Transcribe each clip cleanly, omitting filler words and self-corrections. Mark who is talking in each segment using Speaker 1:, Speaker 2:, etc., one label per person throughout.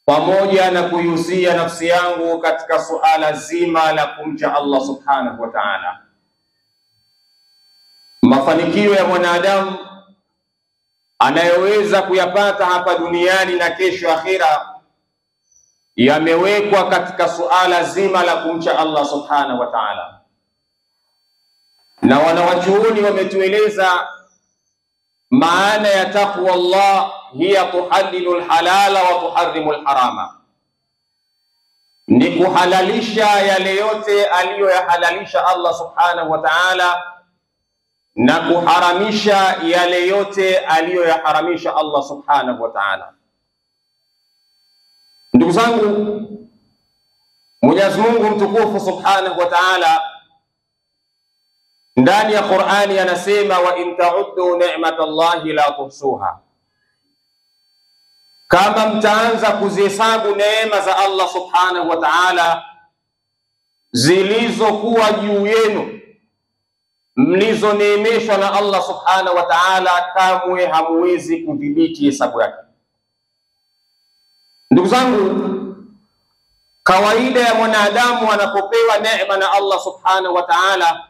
Speaker 1: pamoja na kuihusia nafsi yangu katika suala zima la kumcha Allah subhanahu wa ta'ala. Mafanikio ya mwanadamu anayoweza kuyapata hapa duniani na kesho akhira yamewekwa katika suala zima la kumcha Allah subhanahu wa ta'ala. Na wanawachuoni wametueleza maana ya taqwa Allah hiya tuhaddilu alhalala wa tuharrimu alharama, ni kuhalalisha yale yote aliyoyahalalisha Allah subhanahu wa ta'ala na kuharamisha yale yote aliyoyaharamisha Allah subhanahu wa ta'ala. Ndugu zangu, Mwenyezi Mungu mtukufu subhanahu wa ta'ala ndani ya Qur'ani anasema, wa in ta'uddu ni'matallahi la tuhsuha, kama mtaanza kuzihesabu neema za Allah subhanahu wa ta'ala zilizokuwa juu yenu, mlizoneemeshwa na Allah subhanahu wa ta'ala, kamwe hamuwezi kudhibiti hesabu yake. Ndugu zangu, kawaida ya mwanadamu anapopewa neema na Allah subhanahu wa ta'ala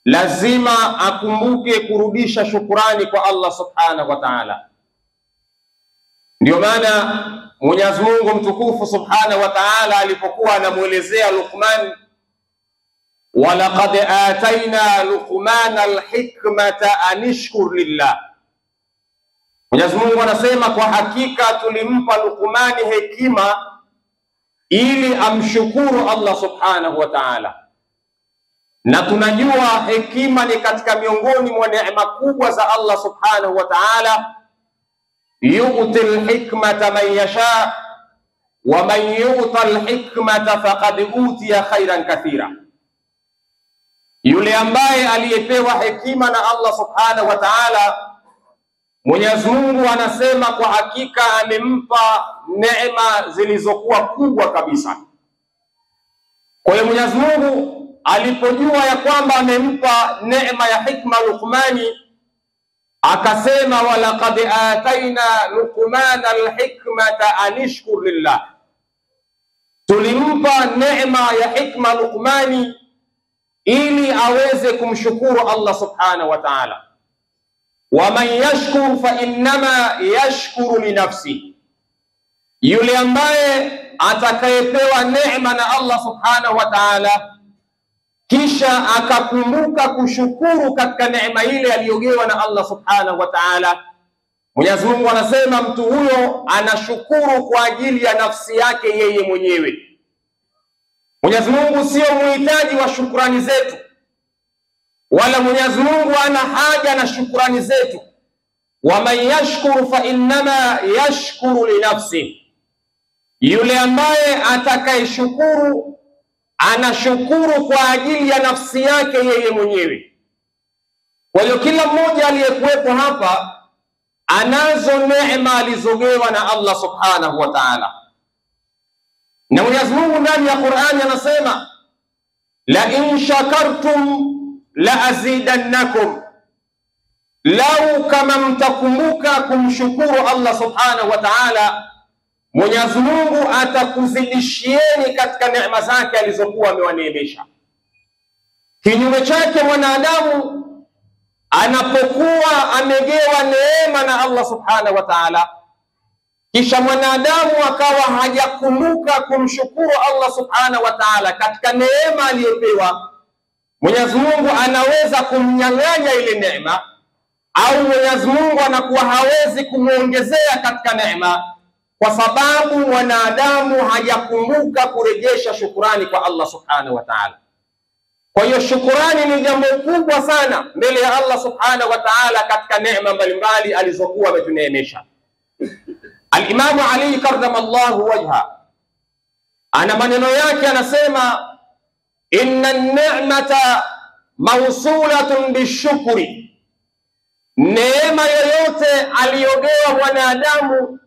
Speaker 1: lazima akumbuke kurudisha shukurani kwa Allah subhanahu wa ta'ala. Ndio maana Mwenyezi Mungu mtukufu subhanahu wa ta'ala alipokuwa anamuelezea Luqman, walaqad atayna Luqmana alhikmata anishkur lillah, Mwenyezi Mungu anasema kwa hakika tulimpa Luqmani hekima ili amshukuru Allah subhanahu wa ta'ala. Na tunajua hekima ni katika miongoni mwa neema kubwa za Allah subhanahu wa ta'ala. Yu'til hikmata man yasha wa man yu'tal hikmata faqad utiya khairan kathira, yule ambaye aliyepewa hekima na Allah subhanahu wa ta'ala, Mwenyezi Mungu anasema kwa hakika amempa neema zilizokuwa kubwa kabisa. Kwa hiyo Mwenyezi Mungu alipojua ya kwamba amempa neema ya hikma Luqmani, akasema walaqad ataina Luqmana alhikmata anishkur lillah, tulimpa neema ya hikma Luqmani ili aweze kumshukuru Allah subhanahu wa ta'ala. Wa man yashkur fa innama yashkuru li nafsi, yule ambaye atakayepewa neema na Allah subhanahu wa ta'ala kisha akakumbuka kushukuru katika neema ile aliyogewa na Allah subhanahu wa ta'ala, Mwenyezi Mungu anasema mtu huyo anashukuru kwa ajili ya nafsi yake yeye mwenyewe. Mwenyezi Mungu sio muhitaji wa shukrani zetu, wala Mwenyezi Mungu ana haja na shukrani zetu. Wa man yashkuru fa innama yashkuru li nafsi, yule ambaye atakayeshukuru anashukuru kwa ajili ya nafsi yake yeye mwenyewe. Kwa hiyo kila mmoja aliyekuwepo hapa anazo neema alizogewa na Allah subhanahu wa ta'ala. Na Mwenyezi Mungu ndani ya Qur'ani anasema, la in shakartum la azidannakum, lau kama mtakumbuka kumshukuru Allah subhanahu wa ta'ala, Mwenyezi Mungu atakuzidishieni katika neema zake alizokuwa amewaneemesha. Kinyume chake, mwanadamu anapokuwa amegewa neema na Allah subhanahu wa ta'ala, kisha mwanadamu akawa hajakumbuka kumshukuru Allah subhanahu wa ta'ala katika neema aliyopewa, Mwenyezi Mungu anaweza kumnyang'anya ile neema, au Mwenyezi Mungu anakuwa hawezi kumuongezea katika neema, kwa sababu mwanadamu hajakumbuka kurejesha shukurani kwa Allah subhanahu wa ta'ala. Kwa hiyo shukurani ni jambo kubwa sana mbele ya Allah subhanahu wa ta'ala katika neema mbalimbali alizokuwa ametuneemesha. Al-Imam Ali karramallahu wajha ana maneno yake anasema, inna an-ni'mata mawsulatun bishukri, neema yoyote aliyogewa mwanadamu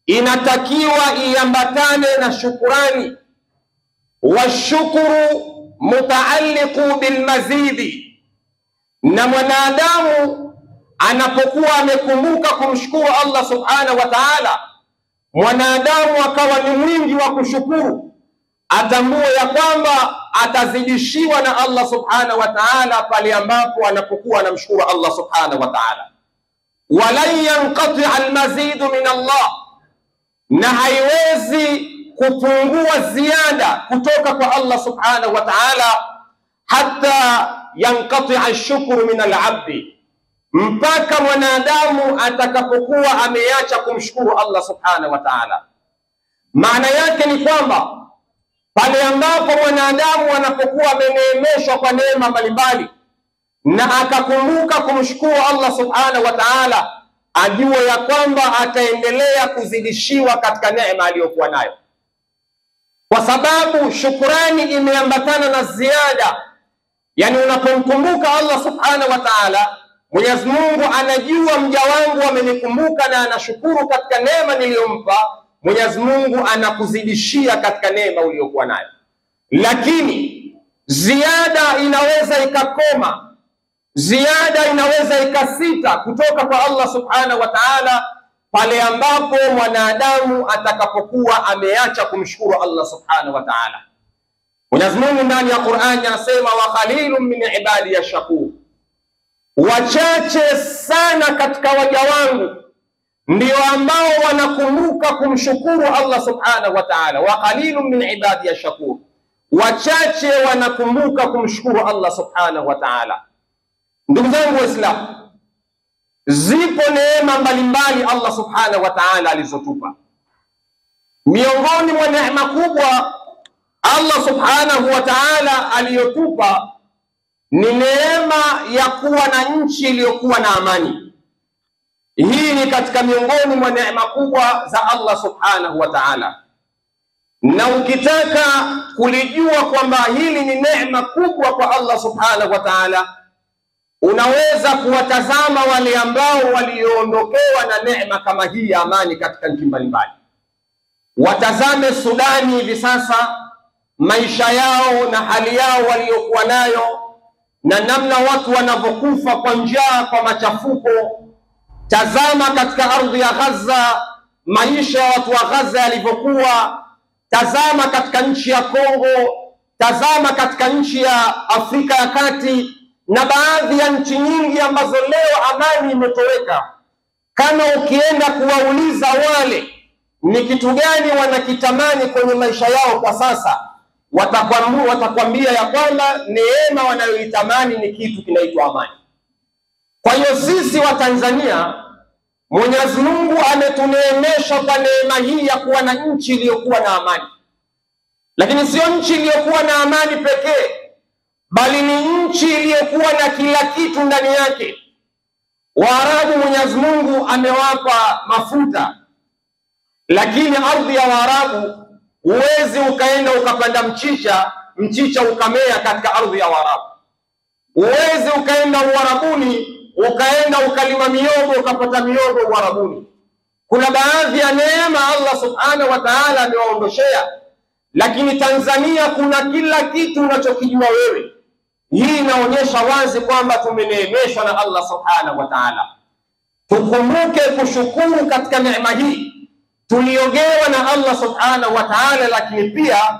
Speaker 1: inatakiwa iambatane na shukurani. Washukuru mutaalliqu bilmazidi, na mwanadamu anapokuwa amekumbuka kumshukuru Allah subhanahu wa ta'ala, mwanadamu akawa ni mwingi wa kushukuru, atambue ya kwamba atazidishiwa na Allah subhanahu wa ta'ala pale ambapo anapokuwa anamshukuru Allah subhanahu wa ta'ala. Walan yanqati almazidu min Allah, na haiwezi kupungua ziada kutoka kwa Allah subhanahu wa ta'ala, hatta yanqati ashukru min alabdi, mpaka mwanadamu atakapokuwa ameacha kumshukuru Allah subhanahu wa ta'ala. Maana yake ni kwamba pale ambapo mwanadamu anapokuwa ameneemeshwa kwa neema mbalimbali na akakumbuka kumshukuru Allah subhanahu wa ta'ala, ajue ya kwamba ataendelea kuzidishiwa katika neema aliyokuwa nayo, kwa sababu shukrani imeambatana na ziada. Yani unapomkumbuka Allah subhanahu wa ta'ala, Mwenyezi Mungu anajua mja wangu amenikumbuka na anashukuru katika neema niliyompa, Mwenyezi Mungu anakuzidishia katika neema uliyokuwa nayo. Lakini ziada inaweza ikakoma, ziada inaweza ikasita kutoka kwa Allah subhanahu wa ta'ala pale ambapo mwanadamu atakapokuwa ameacha kumshukuru Allah subhanahu wa ta'ala. Mwenyezi Mungu ndani ya Qur'ani anasema, wa khalilun min ibadi yashkur, wachache sana katika waja wangu ndio ambao wanakumbuka kumshukuru Allah subhanahu wa ta'ala. Wa qalilun min ibadi yashkur, wachache wanakumbuka kumshukuru Allah subhanahu wa ta'ala. Ndugu zangu Waislamu, zipo neema mbalimbali Allah subhanahu wa ta'ala alizotupa. Miongoni mwa neema kubwa Allah subhanahu wa ta'ala aliyotupa ni neema ya kuwa na nchi iliyokuwa na amani. Hii ni katika miongoni mwa neema kubwa za Allah subhanahu wa ta'ala, na ukitaka kulijua kwamba hili ni neema kubwa kwa Allah subhanahu wa ta'ala, unaweza kuwatazama wale ambao walioondokewa na neema kama hii ya amani katika nchi mbalimbali. Watazame Sudani hivi sasa, maisha yao na hali yao waliokuwa nayo, na namna watu wanavyokufa kwa njaa, kwa machafuko. Tazama katika ardhi ya Gaza, maisha ya watu wa Gaza yalivyokuwa. Tazama katika nchi ya Kongo, tazama katika nchi ya Afrika ya Kati na baadhi ya nchi nyingi ambazo leo amani imetoweka. Kama ukienda kuwauliza wale ni kitu gani wanakitamani kwenye maisha yao kwa sasa, watakwambia ya kwamba neema wanayoitamani ni kitu kinaitwa amani. Kwa hiyo sisi wa Tanzania, Mwenyezi Mungu ametuneemesha kwa neema hii ya kuwa na nchi iliyokuwa na amani. Lakini sio nchi iliyokuwa na amani pekee, bali ni nchi iliyokuwa na kila kitu ndani yake. Waarabu Mwenyezi Mungu amewapa mafuta, lakini ardhi ya Waarabu huwezi ukaenda ukapanda mchicha ukamea katika ardhi ya Waarabu. Huwezi ukaenda Uarabuni ukaenda ukalima miogo ukapata miogo Uarabuni. Kuna baadhi ya neema Allah subhanahu wa ta'ala amewaondoshea, lakini Tanzania kuna kila kitu unachokijua wewe. Hii inaonyesha wazi kwamba tumeneemeshwa na Allah subhanahu wa ta'ala. Tukumbuke kushukuru katika neema hii tuliogewa na Allah subhanahu wa ta'ala, lakini pia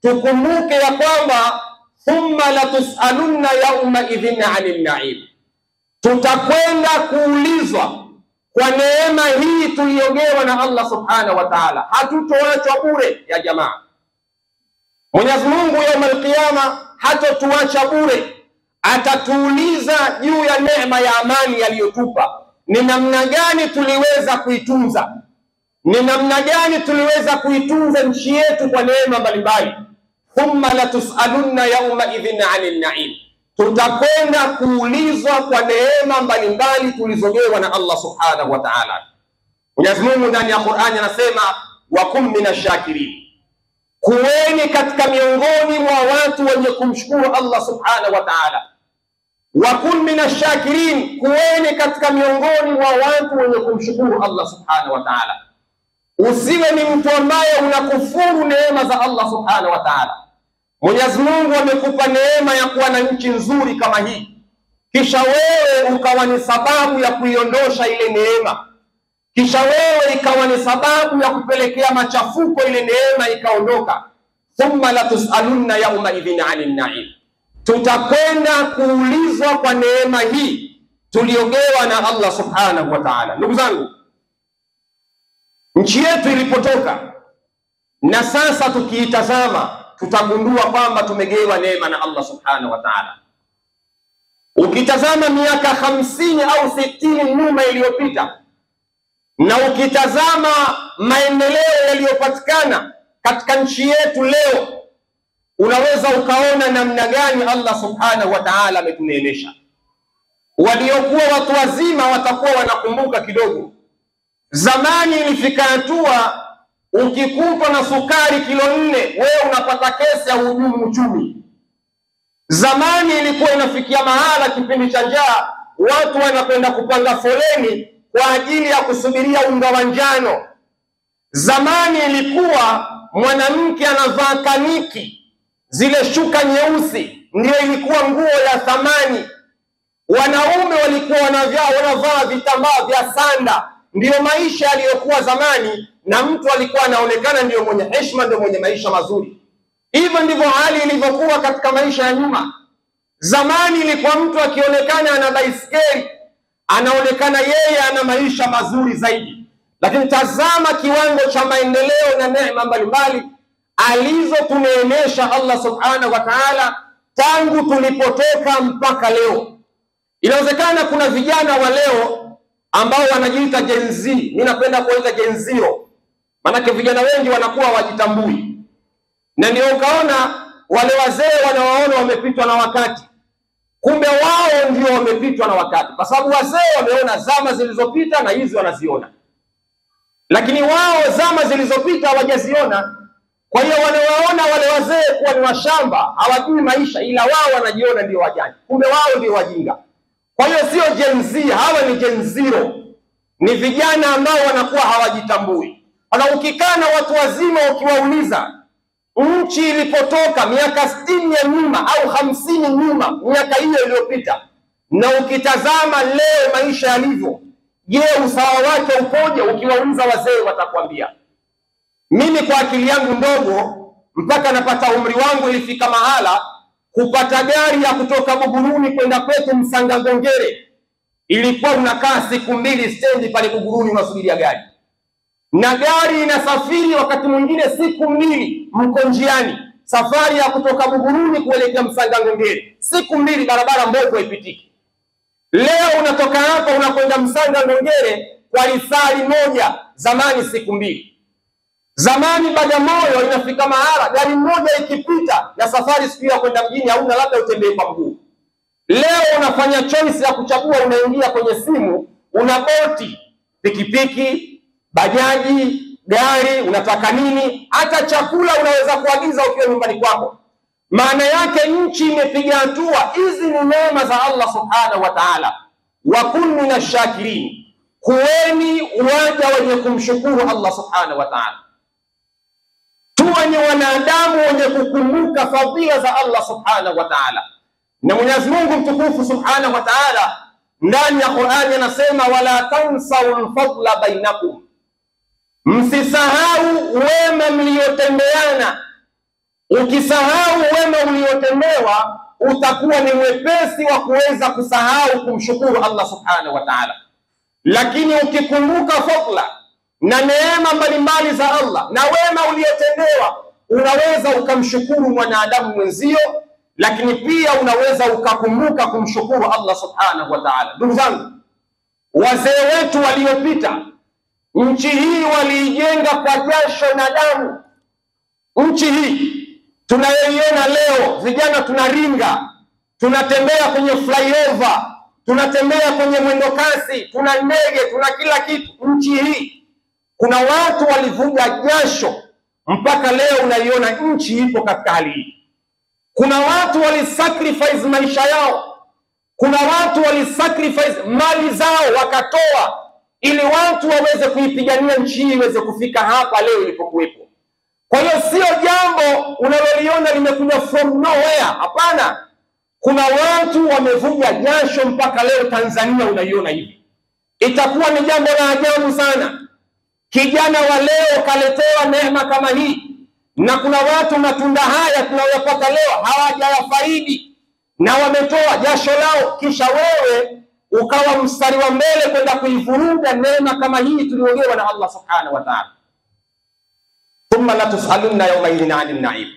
Speaker 1: tukumbuke ya kwamba thumma latusalunna yawma idhin 'anil na'im, tutakwenda kuulizwa kwa neema hii tuliogewa na Allah subhanahu wa ta'ala. Hatutoachwa bure ya jamaa. Mwenyezi Mungu yaumul qiyama hatotuacha bure, atatuuliza juu ya neema ya amani aliyotupa. Ni namna gani tuliweza kuitunza, ni namna gani tuliweza kuitunza nchi yetu kwa neema mbalimbali. Thumma latusalunna yawma idhin 'anil na'im, tutakwenda kuulizwa kwa neema mbalimbali tulizogewa na Allah subhanahu wa ta'ala. Mwenyezi Mungu ndani ya Qur'ani anasema, wa kum minashakirin, kuweni katika miongoni mwa watu wenye kumshukuru Allah subhanahu wa ta'ala. Wa kum minashakirin, kuweni katika miongoni mwa watu wenye kumshukuru Allah subhanahu wa ta'ala. Usiwe ni mtu ambaye unakufuru neema za Allah subhanahu wa ta'ala. Mwenyezi Mungu amekupa neema ya kuwa na nchi nzuri kama hii, kisha wewe ukawa ni sababu ya kuiondosha ile neema, kisha wewe ikawa ni sababu ya kupelekea machafuko, ile neema ikaondoka. Thumma latusalunna yawma idhin 'anil na'im, tutakwenda kuulizwa kwa neema hii tuliogewa na Allah subhanahu wa ta'ala. Ndugu zangu, nchi yetu ilipotoka na sasa tukiitazama, tutagundua kwamba tumegewa neema na Allah subhanahu wa ta'ala. Ukitazama miaka 50 au 60 nyuma iliyopita, na ukitazama maendeleo yaliyopatikana katika nchi yetu leo, unaweza ukaona namna gani Allah subhanahu wa ta'ala ametuneemesha. Waliokuwa watu wazima watakuwa wanakumbuka kidogo. Zamani ilifika hatua ukikutwa na sukari kilo 4 wewe unapata kesi ya uhujumu uchumi. Zamani ilikuwa inafikia mahala kipindi cha njaa watu wanakwenda kupanga foleni kwa ajili ya kusubiria unga wa njano. Zamani ilikuwa mwanamke anavaa kaniki, zile shuka nyeusi ndio ilikuwa nguo ya thamani. Wanaume walikuwa wanavaa vitambaa vya sanda, ndio maisha yaliyokuwa zamani, na mtu alikuwa anaonekana ndio mwenye heshima, ndio mwenye maisha mazuri. Hivyo ndivyo hali ilivyokuwa katika maisha ya nyuma. Zamani ilikuwa mtu akionekana ana baiskeli, anaonekana yeye ana maisha mazuri zaidi. Lakini tazama kiwango cha maendeleo na neema mbalimbali alizotuneemesha Allah subhanahu wa ta'ala tangu tulipotoka mpaka leo. Inawezekana kuna vijana wa leo ambao wanajiita Gen Z. Mimi napenda kuita Gen Zero, maana vijana wengi wanakuwa wajitambui, na ndio ukaona wale wazee wanawaona wamepitwa na wakati. Kumbe wao ndio wamepitwa na wakati, kwa sababu wazee wameona zama zilizopita na hizi wanaziona, lakini wao zama zilizopita hawajaziona. Kwa hiyo wanawaona wale wazee kuwa ni washamba, hawajui maisha, ila wao wanajiona ndio wajanja. Kumbe wao ndio wajinga. Kwa hiyo sio Gen Z, hawa ni Gen Zero. Ni vijana ambao wanakuwa hawajitambui. Ana ukikaa na watu wazima ukiwauliza nchi ilipotoka miaka 60 ya nyuma au 50 nyuma, miaka hiyo iliyopita, na ukitazama leo maisha yalivyo, je, usawa wake upoje? Ukiwauliza wazee watakwambia. Mimi kwa akili yangu ndogo, mpaka napata umri wangu, ilifika mahala kupata gari ya kutoka Buguruni kwenda kwetu Msanga Ngongere ilikuwa unakaa siku 2 stendi pale Buguruni unasubiria gari, na gari inasafiri wakati mwingine siku 2 mko njiani. Safari ya kutoka Buguruni kuelekea Msanga Ngongere siku 2, barabara mbovu haipitiki. Leo unatoka hapa unakwenda Msanga Ngongere kwa lisali moja, zamani siku 2. Zamani Bagamoyo inafika mahala gari moja ikipita na safari siku ya kwenda mjini hauna, labda utembee kwa mguu. Leo unafanya choice ya kuchagua, unaingia kwenye simu, una boti, pikipiki, bajaji, gari, unataka nini? Hata chakula unaweza kuagiza ukiwa nyumbani kwako. Maana yake nchi imepiga hatua. Hizi ni neema za Allah subhanahu wa ta'ala. Wa kun minash shakirin, kuweni waja wenye kumshukuru Allah subhanahu wa ta'ala. Tuwe ni wanadamu wenye kukumbuka fadhila za Allah subhanahu wa ta'ala. Na Mwenyezi Mungu mtukufu subhanahu wa ta'ala ndani ya Qur'ani anasema, wala tansawul fadla bainakum, msisahau wema mliotendeana. Ukisahau wema uliotendewa utakuwa ni mwepesi wa kuweza kusahau kumshukuru Allah subhanahu wa ta'ala. Lakini ukikumbuka fadla na neema mbalimbali za Allah na wema uliotendewa, unaweza ukamshukuru mwanadamu mwenzio, lakini pia unaweza ukakumbuka kumshukuru Allah subhanahu wa ta'ala. Ndugu zangu, wazee wetu waliopita, nchi hii waliijenga kwa jasho na damu. Nchi hii tunayoiona leo, vijana tunaringa, tunatembea kwenye flyover, tunatembea kwenye mwendo kasi, tuna ndege, tuna kila kitu. Nchi hii kuna watu walivuja jasho mpaka leo unaiona nchi ipo katika hali hii. Kuna watu walisacrifice maisha yao, kuna watu walisacrifice mali zao wakatoa, ili watu waweze kuipigania nchi hii iweze kufika hapa leo ilipokuwepo. Kwa hiyo sio jambo unaloliona limekuja from nowhere, hapana. Kuna watu wamevuja jasho mpaka leo Tanzania unaiona hivi. itakuwa ni jambo la ajabu sana. Kijana wa leo kaletewa neema kama hii, na kuna watu matunda haya tunayopata leo hawajayafaidi na wametoa jasho lao, kisha wewe ukawa mstari wa mbele kwenda kuivuruga neema kama hii tuliogewa na Allah subhanahu wa ta'ala. Thumma la tusalunna yawma idhin 'anil na'im,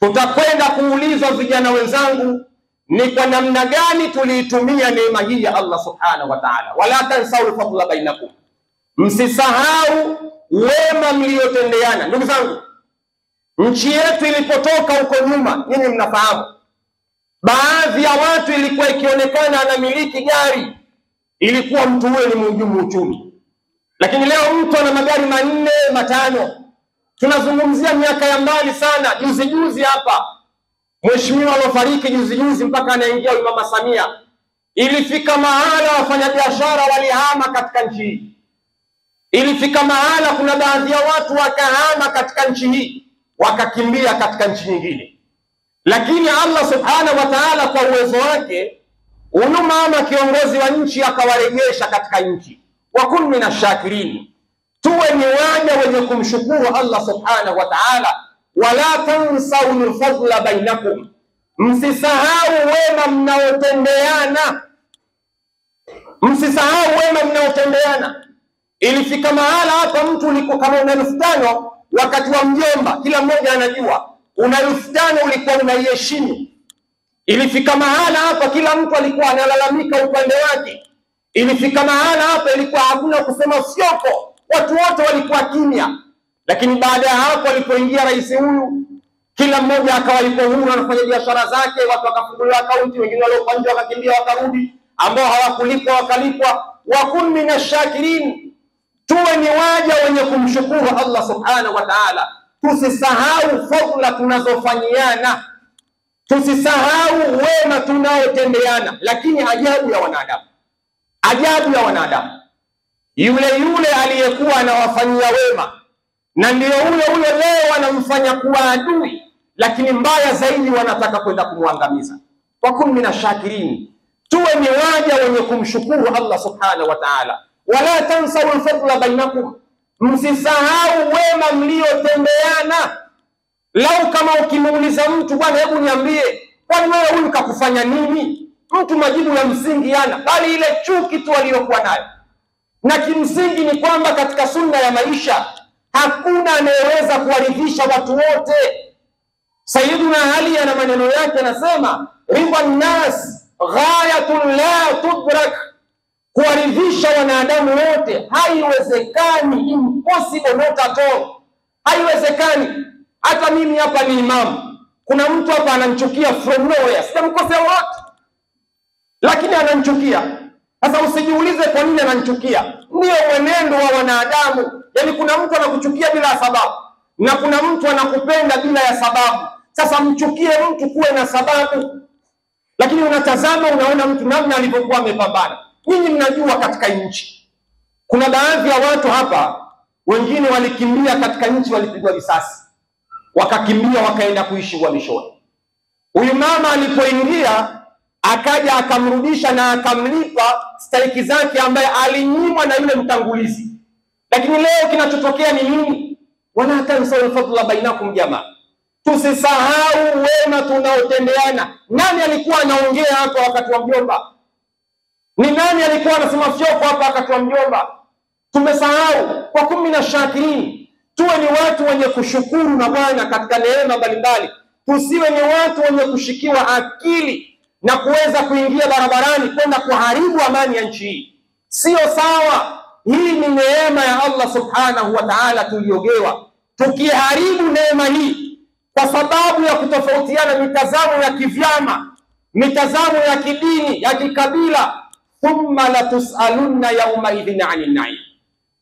Speaker 1: tutakwenda kuulizwa vijana wenzangu ni kwa namna gani tuliitumia neema hii ya Allah subhanahu wa ta'ala. Wala tansau fadla bainakum, msisahau wema mliotendeana. Ndugu zangu, nchi yetu ilipotoka huko nyuma, nyinyi mnafahamu, baadhi ya watu ilikuwa ikionekana anamiliki gari, ilikuwa mtu huyo ni mhujumu uchumi. Lakini leo mtu ana magari 4, 5. Tunazungumzia miaka ya mbali sana. Juzi hapa mheshimiwa alofariki juzi mpaka anaingia Mama Samia, ilifika mahala wafanyabiashara walihama katika nchi hii. Ilifika mahala kuna baadhi ya watu wakahama katika nchi hii, wakakimbia katika nchi nyingine. Lakini Allah subhanahu wa ta'ala kwa uwezo wake, huyu mama kiongozi wa nchi akawarejesha katika nchi. Wa kun minashakirin, tuwe ni waja wenye kumshukuru Allah subhanahu wa ta'ala. Wala tansau fadla bainakum, msisahau wema mnaotendeana, msisahau wema mnaotendeana. Ilifika mahala hapa mtu ulikuwa kama una 5,000 wakati wa mjomba, kila mmoja anajua una 5,000 ulikuwa unaiheshimu. Ilifika mahala hapa kila mtu alikuwa analalamika upande wake. Ilifika mahala hapa ilikuwa hakuna kusema fyoko, watu wote walikuwa kimya. Lakini baada ya hapo alipoingia rais huyu, kila mmoja akawa yuko huru anafanya biashara zake, watu wakafunguliwa akaunti, wengine waliokuwa nje wakakimbia wakarudi, ambao hawakulipwa wakalipwa. Wa kun minashakirin, tuwe ni waja wenye kumshukuru Allah subhanahu wa ta'ala. Tusisahau fadhila tunazofanyiana, tusisahau wema tunaotendeana. Lakini ajabu ya wanadamu, yule aliyekuwa anawafanyia wema na ndio huyo leo wanamfanya kuwa adui, lakini mbaya zaidi wanataka kwenda kumwangamiza. Wa kun minashakirin, tuwe ni waja wenye kumshukuru Allah subhanahu wa ta'ala. Wala tansau alfadla bainakum, msisahau wema mliotendeana. Lau kama ukimuuliza mtu, bwana hebu niambie, kwani wewe huyu kakufanya nini? Mtu majibu ya msingi yana, bali ile chuki tu aliyokuwa nayo. Na kimsingi ni kwamba katika sunna ya maisha hakuna anayeweza kuwaridhisha watu wote. Sayyiduna Ali ana maneno yake anasema, ridha nnas ghayatun la tudrak, kuwaridhisha wanadamu wote haiwezekani, impossible, not at all, haiwezekani. Hata mimi hapa ni imamu, kuna mtu hapa anamchukia from nowhere, sijamkosea wote, lakini anamchukia. Sasa usijiulize kwa nini anamchukia, ndio mwenendo wa wanadamu. Yani kuna mtu anakuchukia bila sababu na kuna mtu anakupenda bila ya sababu. Sasa mchukie mtu kuwe na sababu, lakini unatazama unaona mtu namna alivyokuwa amepambana. Nyinyi mnajua katika nchi kuna baadhi ya watu hapa, wengine walikimbia katika nchi, walipigwa risasi wakakimbia wakaenda kuishi uhamishoni. Huyu mama alipoingia akaja akamrudisha na akamlipa stahiki zake ambaye alinyimwa na yule mtangulizi. Lakini leo kinachotokea ni nini? Wala tansau fadla bainakum jamaa, tusisahau wema tunaotendeana. Nani alikuwa anaongea hapa wakati wa mjomba? Ni nani alikuwa anasema fyoko hapa wakati wa mjomba? Tumesahau. Kwa kun minashakirin, tuwe ni watu wenye kushukuru na Bwana katika neema mbalimbali. Tusiwe ni watu wenye kushikiwa akili na kuweza kuingia barabarani kwenda kuharibu amani ya nchi hii. Sio sawa. Hii ni neema ya Allah subhanahu wa ta'ala tuliogewa. Tukiharibu neema hii kwa sababu ya kutofautiana mitazamo ya kivyama, mitazamo ya kidini, ya kikabila, thumma la tusalunna yawma idhin 'anil na'im,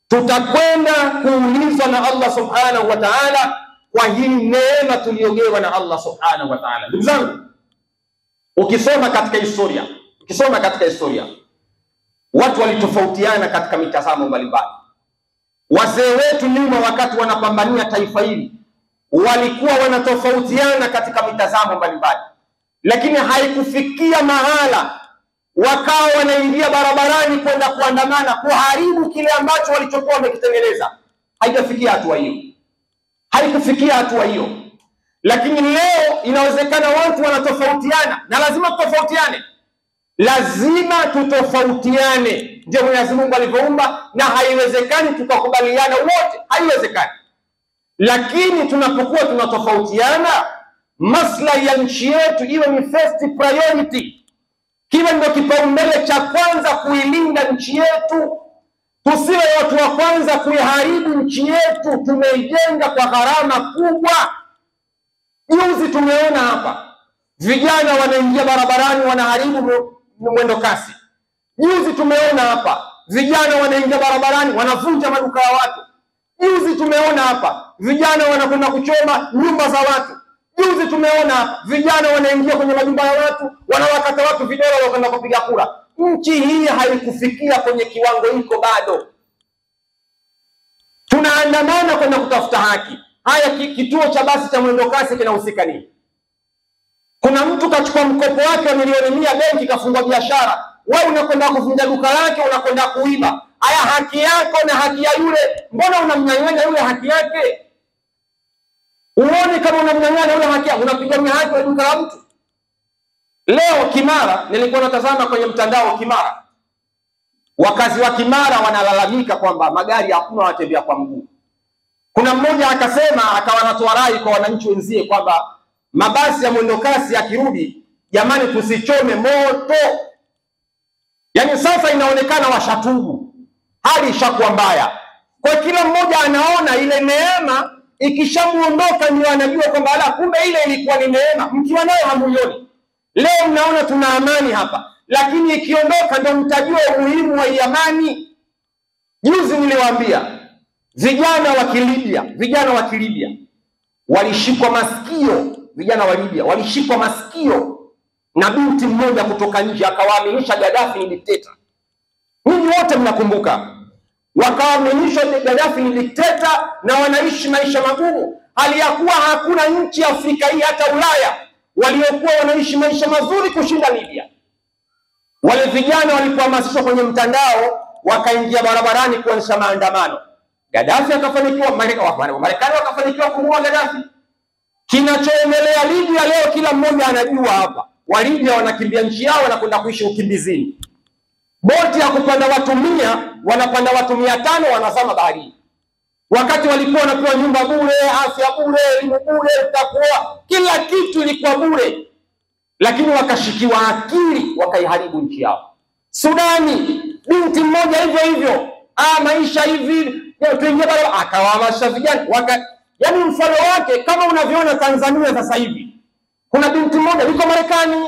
Speaker 1: tutakwenda kuulizwa na Allah subhanahu wa ta'ala kwa hii neema tuliogewa na Allah subhanahu wa ta'ala. Ndugu zangu, ukisoma katika historia watu walitofautiana katika mitazamo mbalimbali. Wazee wetu nyuma, wakati wanapambania taifa hili, walikuwa wanatofautiana katika mitazamo mbalimbali, lakini haikufikia mahala wakawa wanaingia barabarani kwenda kuandamana kuharibu kile ambacho walichokuwa wamekitengeneza. Haijafikia hatua hiyo, haikufikia hatua hiyo. Lakini leo inawezekana watu wanatofautiana, na lazima tutofautiane, lazima tutofautiane. Ndio Mwenyezi Mungu alivyoumba, na haiwezekani tukakubaliana wote, haiwezekani. Lakini tunapokuwa tunatofautiana, maslahi ya nchi yetu iwe ni first priority, kiwe ndio kipaumbele cha kwanza kuilinda nchi yetu. Tusiwe watu wa kwanza kuiharibu nchi yetu, tumeijenga kwa gharama kubwa. Juzi tumeona hapa vijana wanaingia barabarani wanaharibu mwendo kasi. Juzi tumeona hapa vijana wanaingia barabarani wanavunja maduka ya watu. Juzi tumeona hapa vijana wanakwenda kuchoma nyumba za watu. Juzi tumeona hapa vijana wanaingia kwenye majumba ya watu wanawakata watu vidole wanakwenda kupiga kura. Nchi hii haikufikia kwenye kiwango hiko bado. Tunaandamana kwenda kutafuta haki. Haya, kituo cha basi cha mwendo kasi kinahusika nini? Kuna mtu kachukua mkopo wake wa milioni 100 benki kafungua biashara. Wewe unakwenda kuvunja duka lake, unakwenda kuiba. Haya, haki yako na haki ya yule, mbona unamnyang'anya yule haki yake? Uone kama unamnyang'anya yule haki yake, unapigania haki ya duka la mtu. Leo Kimara, nilikuwa natazama kwenye mtandao Kimara. Wakazi wa Kimara wanalalamika kwamba magari hakuna, watembea kwa mguu. Kuna mmoja akasema, akawa anatoa rai kwa wananchi wenzie kwamba mabasi ya mwendo kasi yakirudi, jamani tusichome moto. Yaani sasa inaonekana washatubu, hali ishakuwa mbaya. Kwa kila mmoja anaona ile neema ikishamuondoka ndio anajua kwamba ala, kumbe ile ilikuwa ni neema. Mkiwa nayo hamuioni. Leo mnaona tuna amani hapa, lakini ikiondoka ndio mtajua umuhimu wa amani. Juzi niliwaambia vijana wa Kilibya walishikwa masikio. Vijana wa Libya walishikwa masikio na binti mmoja kutoka nje, akawaaminisha Gaddafi ni dikteta. Ninyi wote mnakumbuka, wakawaaminisha Gaddafi ni dikteta na wanaishi maisha magumu, hali ya kuwa hakuna nchi Afrika hii hata Ulaya waliokuwa wanaishi maisha mazuri kushinda Libya. Wale vijana walipohamasishwa kwenye mtandao, wakaingia barabarani kuanzisha maandamano. Gaddafi akafanikiwa, Marekani wakafanikiwa kumuua Gaddafi. Kinachoendelea Libya leo kila mmoja anajua hapa. Walibya wanakimbia nchi yao na kwenda kuishi ukimbizini. Boti ya kupanda watu 100 wanapanda watu 500 wanazama baharini. Wakati walikuwa wanapewa nyumba bure, afya bure, elimu bure, takwa, kila kitu ilikuwa bure. Lakini wakashikiwa akili, wakaiharibu nchi yao. Sudani, binti mmoja hivyo hivyo. Maisha hivi, tuingie bado akawahamasisha vijana. Yaani mfano wake kama unavyoona Tanzania sasa hivi. Kuna binti mmoja yuko Marekani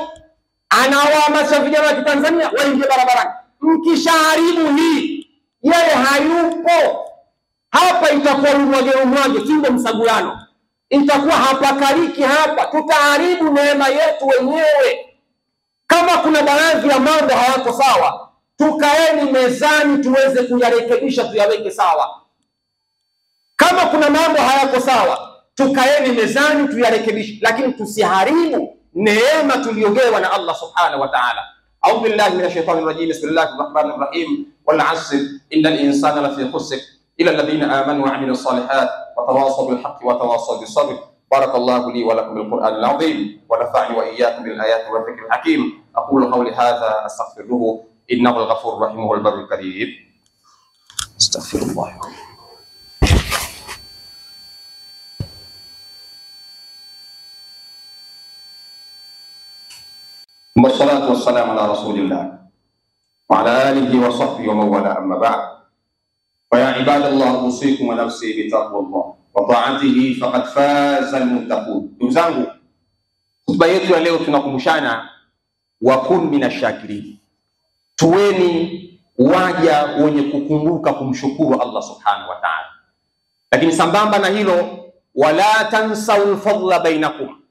Speaker 1: anawahamasisha vijana wa Tanzania waingie barabarani. Mkishaharibu hii, yeye hayupo. Hapa itakuwa umwage tumbo msagulano. Itakuwa hapakaliki hapa. Tutaharibu neema yetu wenyewe. Kama kuna baadhi ya mambo hayako sawa, tukaeni mezani tuweze kuyarekebisha, tuyaweke sawa. Kama kuna mambo hayako sawa, tukaeni mezani tuyarekebishe, lakini tusiharibu neema tuliyogewa na Allah subhanahu wa ta'ala. A'udhu billahi minash shaitani rajim. Bismillahir rahmanir rahim. Wal 'asr innal insana lafi khusr illa alladhina amanu wa 'amilus salihat wa tawasaw bil haqqi wa tawasaw bis sabr. Barakallahu li wa lakum bil Qur'anil 'azim wa nafa'ani wa iyyakum bil ayati wa dhikril hakim. Aqulu qawli hadha astaghfiruhu innahu al-ghafurur rahim wal barrul karim. Astaghfirullah. Wassalatu wassalamu ala rasulillah wa ala alihi wa sahbihi wa mawala, amma ba'd. Fa ya ibadallah, usikum wa nafsi bi taqwallah wa ta'atihi faqad faza almuttaqun. Ndugu zangu, hotuba yetu ya leo tunakumbushana wa kun minashakirin. Tuweni waja wenye kukumbuka kumshukuru Allah subhanahu wa ta'ala. Lakini sambamba na hilo, wala tansawul fadla bainakum,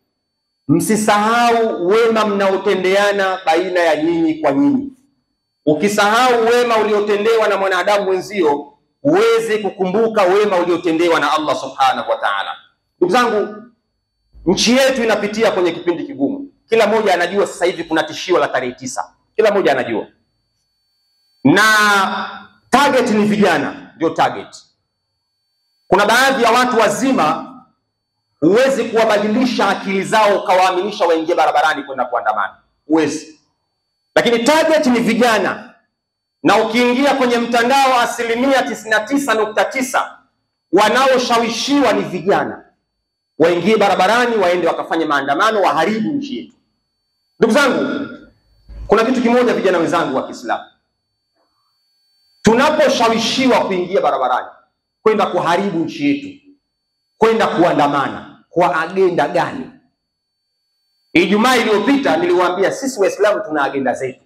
Speaker 1: msisahau wema mnaotendeana baina ya nyinyi kwa nyinyi. Ukisahau wema uliotendewa na mwanadamu mwenzio, uweze kukumbuka wema uliotendewa na Allah subhanahu wa ta'ala. Ndugu zangu, nchi yetu inapitia kwenye kipindi kigumu. Kila mmoja anajua sasa hivi kuna tishio la tarehe 9. kila mmoja anajua, na target ni vijana, ndio target. Kuna baadhi ya watu wazima huwezi kuwabadilisha akili zao ukawaaminisha waingie barabarani kwenda kuandamana, huwezi. Lakini target ni vijana, na ukiingia kwenye mtandao 99.9% wanaoshawishiwa ni vijana waingie barabarani, waende wakafanye maandamano, waharibu nchi yetu. Ndugu zangu, kuna kitu kimoja vijana wenzangu wa Kiislamu, tunaposhawishiwa kuingia barabarani kwenda kuharibu nchi yetu, kwenda kuandamana, kwa agenda gani? Ijumaa iliyopita niliwaambia sisi Waislamu tuna agenda zetu,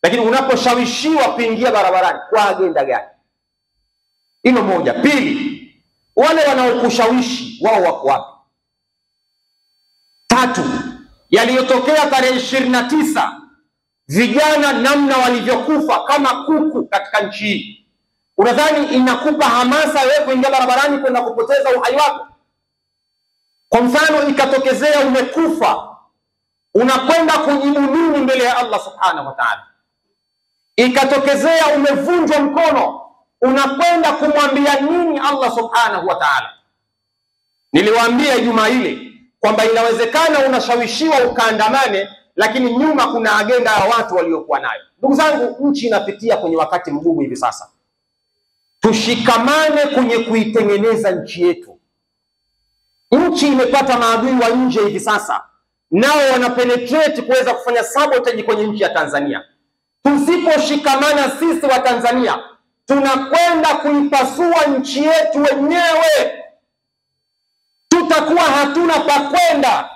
Speaker 1: lakini unaposhawishiwa kuingia barabarani kwa agenda gani? Hilo moja. Pili, wale wanaokushawishi wao wako wapi? Tatu, yaliyotokea tarehe 29, vijana namna walivyokufa kama kuku katika nchi hii, unadhani inakupa hamasa wewe kuingia barabarani kwenda kupoteza uhai wako? Kwa mfano, ikatokezea umekufa, unakwenda kujibu nini mbele ya Allah subhanahu wa ta'ala? Ikatokezea umevunjwa mkono, unakwenda kumwambia nini Allah subhanahu wa ta'ala? Niliwaambia Ijumaa ile kwamba inawezekana unashawishiwa ukaandamane, lakini nyuma kuna agenda ya watu waliokuwa nayo. Ndugu zangu, nchi inapitia kwenye wakati mgumu hivi sasa. Tushikamane kwenye kuitengeneza nchi yetu. Nchi imepata maadui wa nje hivi sasa, nao wanapenetrate kuweza kufanya sabotage kwenye nchi ya Tanzania. Tusiposhikamana sisi wa Tanzania, tunakwenda kuipasua nchi yetu wenyewe. Tutakuwa hatuna pa kwenda.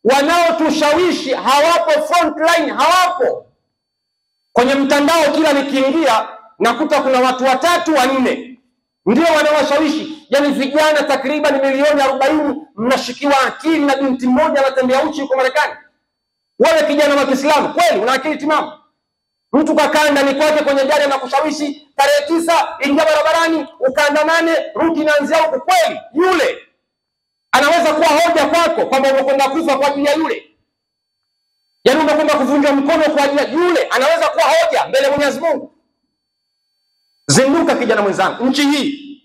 Speaker 1: Wanaotushawishi hawapo front line, hawapo kwenye mtandao. Kila nikiingia nakuta kuna watu 3 4 ndio wanawashawishi. Yani vijana takriban milioni 40 mnashikiwa akili na binti mmoja anatembea uchi huko Marekani. Wewe kijana wa Kiislamu kweli una akili timamu? Mtu kakaa ndani kwake kwenye gari na kushawishi tarehe 9 ingia barabarani ukaandamane, ruti inaanzia huko, kweli yule anaweza kuwa hoja kwako kwamba umekwenda kufa kwa ajili ya yule? Yaani umekwenda kuvunja mkono kwa ajili ya yule, anaweza kuwa hoja mbele ya Mwenyezi Mungu? Zinduka kijana mwenzangu, nchi hii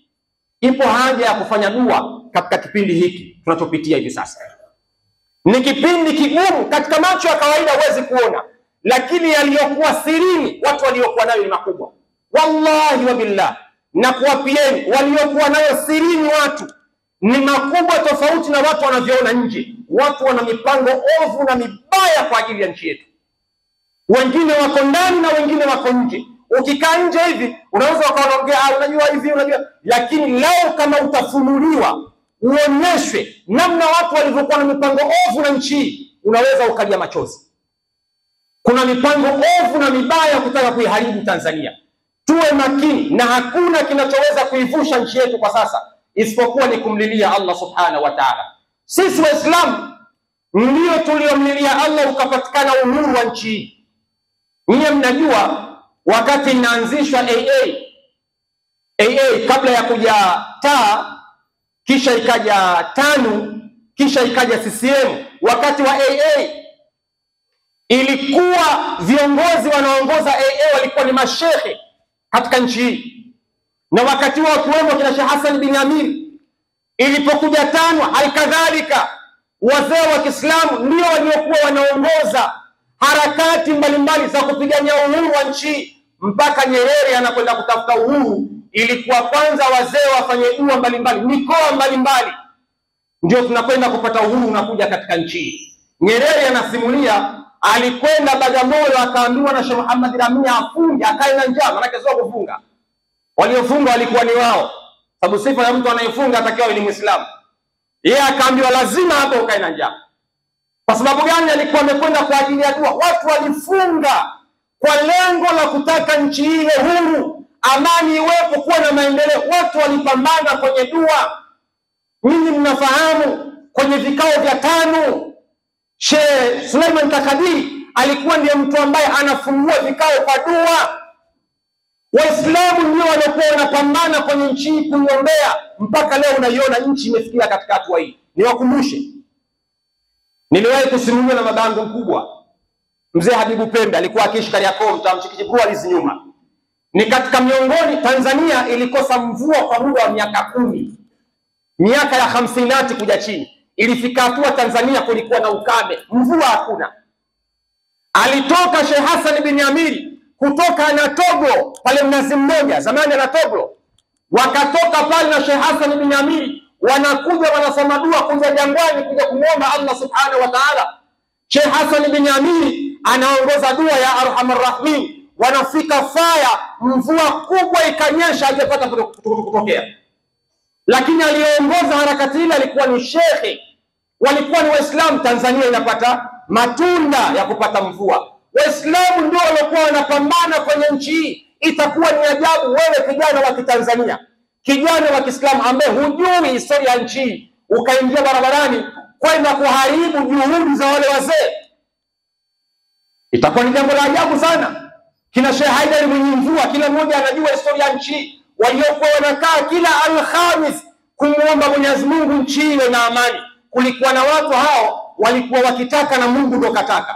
Speaker 1: ipo haja ya kufanya dua katika kipindi hiki tunachopitia hivi sasa. Ni kipindi kigumu, katika macho ya kawaida huwezi kuona, lakini yaliyokuwa sirini watu waliokuwa nayo ni makubwa. Wallahi wa billah, na kuwapieni, waliokuwa nayo sirini watu ni makubwa, tofauti na watu wanavyoona nje. Watu wana mipango ovu na mibaya kwa ajili ya nchi yetu. Wengine wako ndani na wengine wako nje. Ukikaa nje hivi unaweza ukaongea unajua hivi unajua, lakini leo kama utafunuliwa uonyeshwe namna watu walivyokuwa na mipango ovu na nchi, unaweza ukalia machozi. Kuna mipango ovu na mibaya kutaka kuiharibu Tanzania. Tuwe makini, na hakuna kinachoweza kuivusha nchi yetu kwa sasa isipokuwa ni kumlilia Allah subhanahu wa ta'ala. Sisi Waislamu ndio tuliomlilia Allah ukapatikana uhuru wa nchi hii. Ninyi mnajua wakati inaanzishwa AA kabla ya kuja taa, kisha ikaja TANU, kisha ikaja CCM. Wakati wa AA ilikuwa viongozi wanaongoza AA walikuwa ni mashehe katika nchi hii, na wakati wao kiwemo kina Sheikh Hassan bin Amir. Ilipokuja TANU halikadhalika, wazee wa Kiislamu ndio waliokuwa wanaongoza harakati mbalimbali za kupigania uhuru wa nchi. Mpaka Nyerere anakwenda kutafuta uhuru, ilikuwa kwanza wazee wafanye dua mbalimbali, mikoa mbalimbali, ndio tunakwenda kupata uhuru unakuja katika nchi. Nyerere anasimulia alikwenda Bagamoyo, akaambiwa na Sheikh Muhammad Ramia afunge, akae na njaa, maana sio kufunga. Waliofunga walikuwa ni wao, sababu sifa ya mtu anayefunga atakiwa ni Muislamu. Yeye akaambiwa lazima hapo ukae na njaa. Kwa sababu gani? Alikuwa amekwenda kwa ajili ya dua. Watu walifunga kwa lengo la kutaka nchi ile huru, amani iwepo, kuwa na maendeleo. Watu walipambana kwenye dua. Ninyi mnafahamu kwenye vikao vya TANU, Sheikh Suleiman Takadiri alikuwa ndiye mtu ambaye anafungua vikao kwa dua. Waislamu ndio walikuwa wanapambana kwenye nchi kuiombea, mpaka leo unaiona nchi imefikia katika hatua hii. Niwakumbushe, niliwahi kusimulia na babangu mkubwa, Mzee Habibu Pembe alikuwa akiishi Kariakoo, mtamchikiji Breweries nyuma. Ni katika miongoni, Tanzania ilikosa mvua kwa muda wa miaka 10. Miaka ya 50 kuja chini. Ilifika hatua Tanzania kulikuwa na ukame, mvua hakuna. Alitoka Sheikh Hassan bin Amiri kutoka Anatogo pale Mnazi Mmoja, zamani Anatogo. Wakatoka pale na Sheikh Hassan bin Amiri, wanakuja wanasoma dua kuja jangwani kuja kumuomba Allah subhanahu wa ta'ala. Sheikh Hassan bin Amiri anaongoza dua ya Arhamar Rahim, wanafika faya, mvua kubwa ikanyesha, haijapata kutokea. Lakini aliongoza harakati ile alikuwa ni shekhe, walikuwa ni Waislamu. Tanzania inapata matunda ya kupata mvua. Waislamu ndio walikuwa wanapambana kwenye nchi hii. Itakuwa ni ajabu wewe kijana wa Kitanzania, kijana wa Kiislamu ambaye hujui historia ya nchi hii, ukaingia barabarani kwenda kuharibu juhudi za wale wazee. Itakuwa ni jambo la ajabu sana. Kina Sheikh Haidar mwenye mvua, kila mmoja anajua historia ya nchi, waliokuwa wanakaa kila Alhamis kumuomba Mwenyezi Mungu nchi iwe na amani. Kulikuwa na watu hao walikuwa wakitaka na Mungu ndo kataka.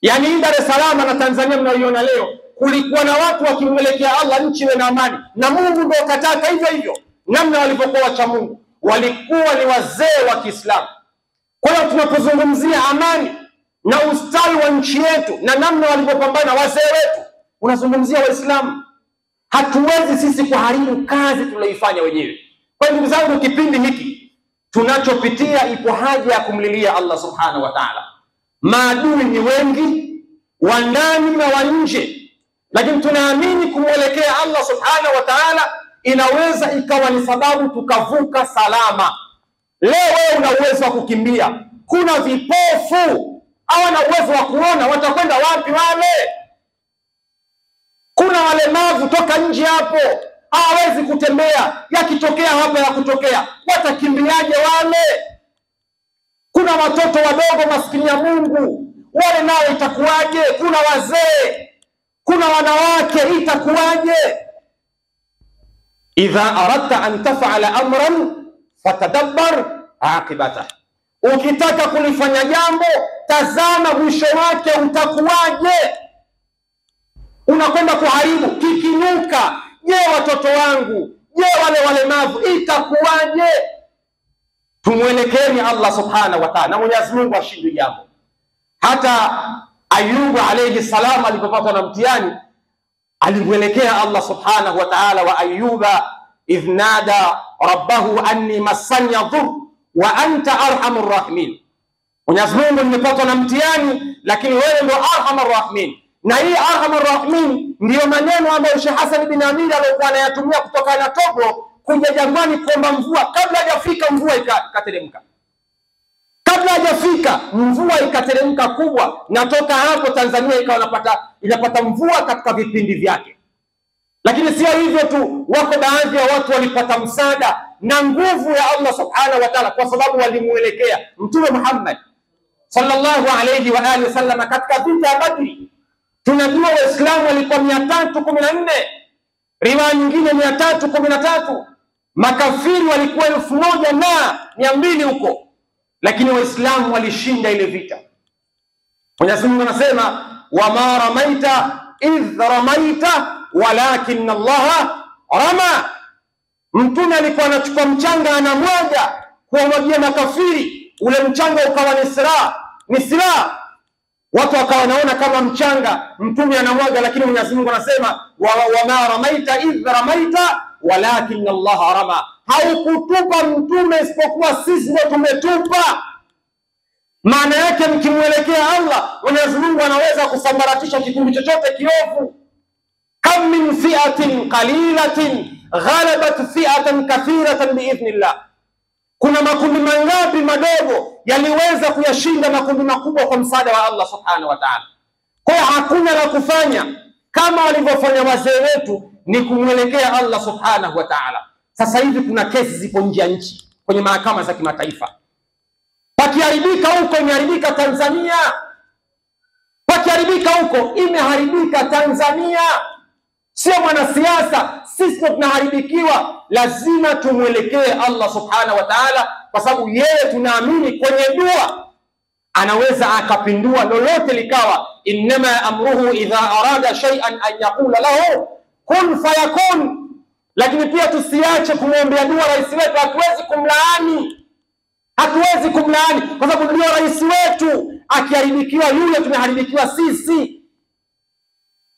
Speaker 1: Yaani hii Dar es Salaam na Tanzania mnayoiona leo, kulikuwa na watu wakimwelekea Allah nchi iwe na amani, na Mungu ndo kataka hivyo hivyo. Namna walivyokuwa wacha Mungu, walikuwa ni wazee wa Kiislamu. Kwa hiyo tunapozungumzia amani na ustawi wa nchi yetu na namna walivyopambana wazee wetu, unazungumzia Waislamu. Hatuwezi sisi kuharibu kazi tuliyoifanya wenyewe. Kwa ndugu zangu, kipindi hiki tunachopitia, ipo haja ya kumlilia Allah subhanahu wa ta'ala. Maadui ni wengi, wa ndani na wa nje, lakini tunaamini kumwelekea Allah subhanahu wa ta'ala inaweza ikawa ni sababu tukavuka salama. Leo wewe una uwezo wa kukimbia, kuna vipofu hawana uwezo wa kuona, watakwenda wapi wale? Kuna walemavu toka nje hapo, hawezi kutembea, yakitokea hapa ya kutokea, watakimbiaje wale? Kuna watoto wadogo maskini ya Mungu, wale nao itakuwaje? Kuna wazee, kuna wanawake, itakuwaje? Idha aradta an taf'ala amran fatadabbar aqibatahu, ukitaka kulifanya jambo tazama mwisho wake utakuwaje. Unakwenda kuharibu, kikinuka, je watoto wangu, je wale walemavu, itakuwaje? Tumwelekeni Allah subhanahu wa ta'ala, na Mwenyezi Mungu ashindwe jambo. Hata Ayubu alayhi salam alipopatwa na mtihani, alimwelekea Allah subhanahu wa ta'ala, wa Ayuba idh nada rabbahu anni massani dhur wa anta arhamur rahimin. Mwenyezi Mungu, nimepatwa na mtihani, lakini wewe ndio arhamur rahimin. Na hii arhamur rahimin ndiyo maneno ambayo Sheikh Hassan bin Amiri alikuwa anayatumia kutoka na Togo kuja jangwani kuomba mvua. Kabla hajafika mvua ikateremka, kabla hajafika mvua ikateremka kubwa, na toka hapo Tanzania ikawa inapata mvua katika vipindi vyake. Lakini sio hivyo tu, wako baadhi ya watu walipata msaada na nguvu ya Allah subhanahu wa ta'ala kwa sababu walimuelekea Mtume Muhammad sallallahu alayhi wa alihi wasallam katika vita ya Badri. Tunajua Waislamu walikuwa 314, riwaya nyingine 313, makafiri walikuwa 1200 huko, lakini Waislamu walishinda ile vita. Mwenyezi Mungu anasema wama ramaita idh ramaita walakin Allah rama. Mtume alikuwa anachukua mchanga anamwaga kuwamwagia makafiri, ule mchanga ukawa ni silaha. Watu wakawa wanaona kama mchanga Mtume anamwaga, lakini Mwenyezi Mungu anasema wama ramaita idh ramaita walakin Allah rama. Haukutupa Mtume isipokuwa sisi ndio tumetupa. Maana yake mkimwelekea Allah, Mwenyezi Mungu anaweza kusambaratisha kikundi chochote kiovu. Kam min fi'atin qalilatin ghalabat fi'atan kathiratan biidhnillah. Kuna makundi mangapi madogo yaliweza kuyashinda makundi makubwa kwa msaada wa Allah subhanahu wa ta'ala. Kwa hakuna la kufanya kama walivyofanya wazee wetu, ni kumwelekea Allah subhanahu wa ta'ala. Sasa hivi kuna kesi zipo nje ya nchi kwenye mahakama za kimataifa. Pakiharibika huko imeharibika Tanzania, pakiharibika huko imeharibika Tanzania. Sio mwanasiasa, sisi tunaharibikiwa. Lazima tumwelekee Allah subhanahu wa ta'ala, kwa sababu yeye tunaamini kwenye dua anaweza akapindua lolote likawa. Innama amruhu idha arada shay'an an yaqula lahu kun fayakun. Lakini pia tusiache kumwombea dua rais wetu. Hatuwezi kumlaani kwa sababu ndio rais wetu. Akiharibikiwa yule, tumeharibikiwa sisi.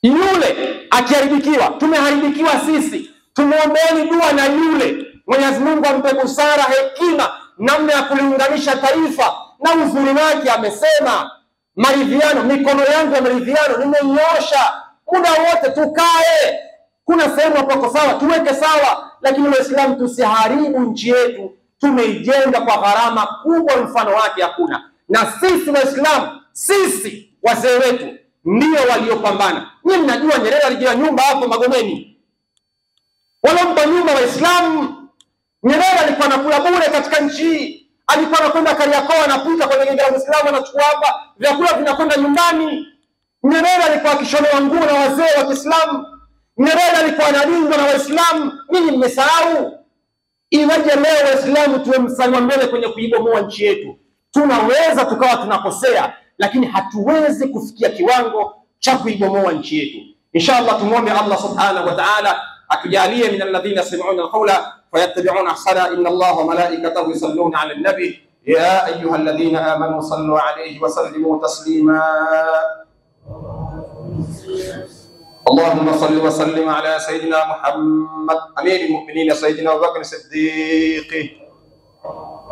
Speaker 1: Yule akiharibikiwa, tumeharibikiwa sisi. Tumuombeeni dua na yule. Mwenyezi Mungu ampe busara, hekima, namna ya kuliunganisha taifa. Na uzuri wake amesema maridhiano, mikono yangu ya maridhiano nimenyosha. Muda wote tukae. Kuna sehemu hapo sawa, tuweke sawa. Lakini Waislamu tusiharibu nchi yetu. Tumeijenga kwa gharama kubwa, mfano wake hakuna. Na sisi Waislamu, sisi wazee wetu ndio waliopambana. Nyinyi mnajua Nyerere alijenga nyumba hapo Magomeni. Walampa nyumba Waislamu. Nyerere alikuwa anakula bure katika nchi. Alikuwa anakwenda Kariakoo, anapita kwenye genge la Uislamu, anachukua hapa, vyakula vinakwenda nyumbani. Nyerere alikuwa akishonewa nguo na wazee wa Kiislamu. Nyerere alikuwa analindwa na Waislamu. Nyinyi mmesahau. Iweje leo Waislamu tuwe mstari wa mbele kwenye kuibomoa nchi yetu? Tunaweza tukawa tunakosea, lakini hatuwezi kufikia kiwango cha kuibomoa nchi yetu. Inshallah tumuombe Allah subhanahu wa ta'ala atujalie min alladhina yastami'una alqawla fayattabi'una ahsana. Inna Allaha wa malaikatahu yusalluna 'ala an-nabi ya ayyuhalladhina amanu sallu 'alayhi wa sallimu taslima. اللهم صل وسلم على سيدنا محمد أمير المؤمنين سيدنا أبو بكر الصديق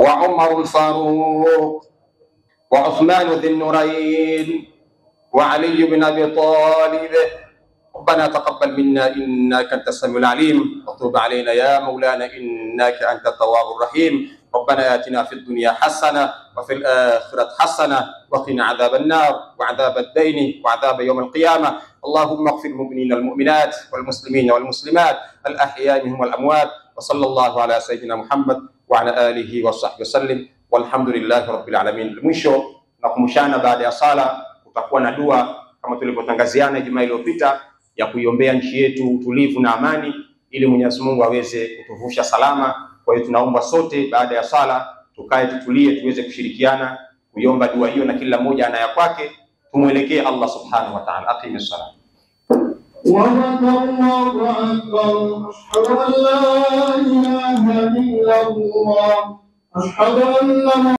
Speaker 1: وعمر الفاروق وعثمان ذي النورين وعلي بن أبي طالب. ربنا تقبل منا إنك أنت السميع العليم وتب علينا يا مولانا إنك أنت التواب الرحيم. ربنا آتنا في الدنيا حسنة وفي الآخرة حسنة وقنا عذاب النار وعذاب الدين وعذاب يوم القيامة. اللهم اغفر المؤمنين والمؤمنات والمسلمين والمسلمات الأحياء منهم والأموات. وصلى الله على سيدنا محمد وعلى آله وصحبه وسلم والحمد لله رب العالمين. Mwisho na kumshana baada ya sala kutakuwa na dua kama tulivyotangaziana Ijumaa iliyopita ya kuiombea nchi yetu utulivu na amani ili Mwenyezi Mungu aweze kutuvusha salama. Kwa hiyo tunaomba sote baada ya sala tukae tutulie, tuweze kushirikiana kuiomba dua hiyo, na kila mmoja ana ya kwake, tumuelekee Allah subhanahu wa ta'ala. Aqimis salat.
Speaker 2: Allahu akbar. Ashhadu an la ilaha illa Allah. Ashhadu anna